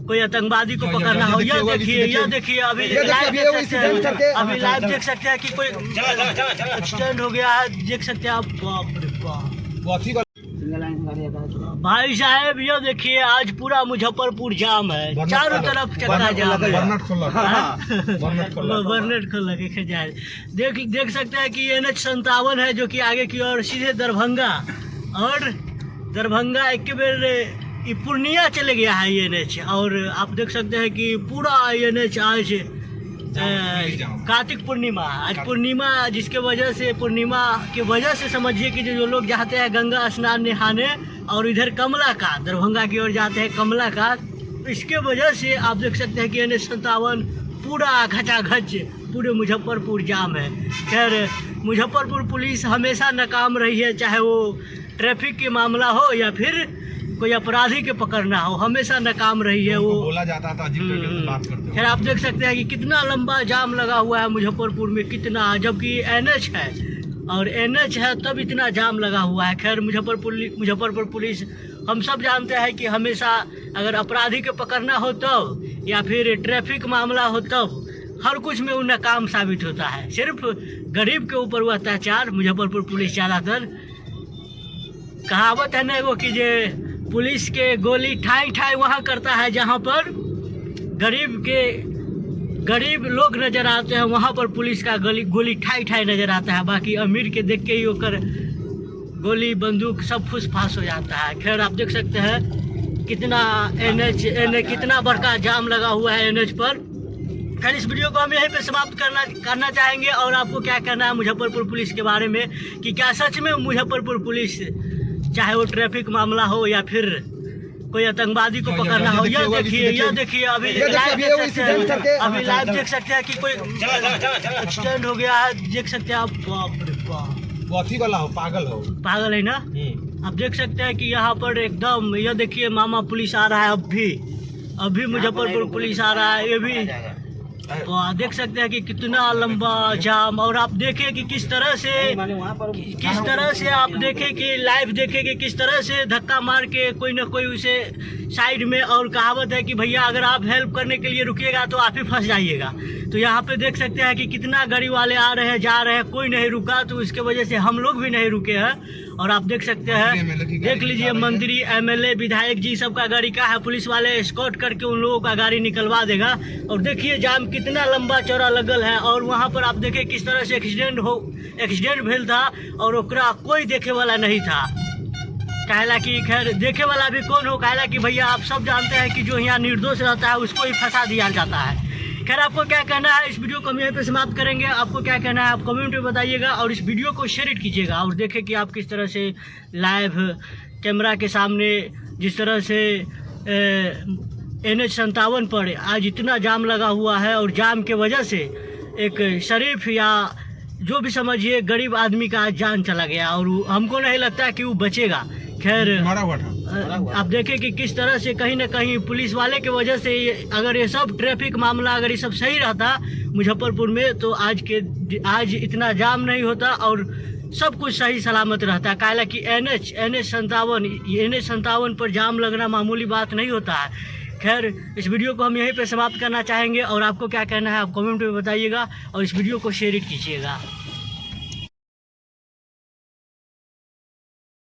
कोई आतंकवादी को पकड़ना हो। यह देखिए अभी लाइव देख सकते हैं कि कोई एक्सीडेंट हो गया है, देख सकते हैं आप। बाप रे बाप भाई साहब, ये देखिए आज पूरा मुजफ्फरपुर जाम है, चारों तरफ चक्का जाम है। बर्नेट खोल के जाए देख सकते हैं कि NH-57 है जो कि आगे की ओर सीधे दरभंगा, और दरभंगा एक बेर पूर्णिया चले गया है ये NH। और आप देख सकते हैं कि पूरा NH आज कार्तिक पूर्णिमा, आज पूर्णिमा, जिसके वजह से पूर्णिमा की वजह से समझिए कि जो लोग जाते हैं गंगा स्नान नहाने और इधर कमला का दरभंगा की ओर जाते हैं कमला का, इसके वजह से आप देख सकते हैं कि NH-57 पूरा घचाघच पूरे मुजफ्फरपुर जाम है। खैर मुजफ्फरपुर पुलिस हमेशा नाकाम रही है, चाहे वो ट्रैफिक के मामला हो या फिर कोई अपराधी के पकड़ना हो, हमेशा नाकाम रही है। वो बोला जाता था बात करते। खैर आप देख सकते हैं कि कितना लंबा जाम लगा हुआ है मुजफ्फरपुर में, कितना, जबकि NH है और NH है तब इतना जाम लगा हुआ है। खैर मुजफ्फरपुर पुलिस हम सब जानते हैं कि हमेशा अगर अपराधी के पकड़ना हो तब या फिर ट्रैफिक मामला हो तब हर कुछ में वो नाकाम साबित होता है। सिर्फ गरीब के ऊपर हुआ अत्याचार मुजफ्फरपुर पुलिस ज़्यादातर, कहावत है ना वो कि जे पुलिस के गोली ठाई ठाई वहाँ करता है जहाँ पर गरीब लोग नजर आते हैं, वहाँ पर पुलिस का गोली ठाई ठाई नजर आता है। बाकी अमीर के देख के ही होकर गोली बंदूक सब फुस फास हो जाता है। खैर आप देख सकते हैं कितना कितना बड़का जाम लगा हुआ है NH पर। खैर इस वीडियो को हम यहीं पे समाप्त करना चाहेंगे। और आपको क्या कहना है मुजफ्फरपुर पुलिस के बारे में, कि क्या सच में मुजफ्फरपुर पुलिस, चाहे वो ट्रैफिक मामला हो या फिर कोई आतंकवादी को पकड़ना हो। यह देखिए अभी लाइव देख सकते हैं कि कोई एक्सीडेंट हो गया है, देख सकते हैं आप। बाप रे बाप वाला हो, पागल है ना। आप देख सकते हैं कि यहाँ पर एकदम, यह देखिए मामा पुलिस आ रहा है, अभी मुजफ्फरपुर पुलिस आ रहा है। ये भी तो आप देख सकते हैं कि कितना लंबा जाम। और आप देखें कि किस तरह से आप देखें कि लाइव देखें कि किस तरह से धक्का मार के कोई ना कोई उसे साइड में, और कहावत है कि भैया अगर आप हेल्प करने के लिए रुकिएगा तो आप ही फंस जाइएगा। तो यहाँ पे देख सकते हैं कि कितना गाड़ी वाले आ रहे हैं जा रहे हैं, कोई नहीं रुका, तो इसके वजह से हम लोग भी नहीं रुके हैं। और आप देख सकते हैं, देख लीजिए मंत्री MLA विधायक जी सबका गाड़ी का है, पुलिस वाले एस्कॉर्ट करके उन लोगों का गाड़ी निकलवा देगा। और देखिए जाम कितना लंबा चौड़ा लगल है। और वहाँ पर आप देखें किस तरह से एक्सीडेंट भेल था और ओकरा कोई देखे वाला नहीं था। कहला कि खैर देखे वाला भी कौन हो, कहला कि भैया आप सब जानते हैं कि जो यहाँ निर्दोष रहता है उसको ही फंसा दिया जाता है। खैर आपको क्या कहना है, इस वीडियो को हम यहीं पे समाप्त करेंगे। आपको क्या कहना है आप कमेंट में बताइएगा, और इस वीडियो को शेयर कीजिएगा। और देखें कि आप किस तरह से लाइव कैमरा के सामने जिस तरह से NH-57 पर आज इतना जाम लगा हुआ है, और जाम के वजह से एक शरीफ या जो भी समझिए गरीब आदमी का आज जान चला गया, और हमको नहीं लगता कि वो बचेगा। खैर आप देखें कि किस तरह से कहीं ना कहीं पुलिस वाले के वजह से अगर ये सब ट्रैफिक मामला अगर ये सब सही रहता मुजफ्फरपुर में, तो आज इतना जाम नहीं होता और सब कुछ सही सलामत रहता। काला कि NH-57 पर जाम लगना मामूली बात नहीं होता है। खैर इस वीडियो को हम यहीं पे समाप्त करना चाहेंगे। और आपको क्या कहना है आप कमेंट में बताइएगा, और इस वीडियो को शेयर कीजिएगा।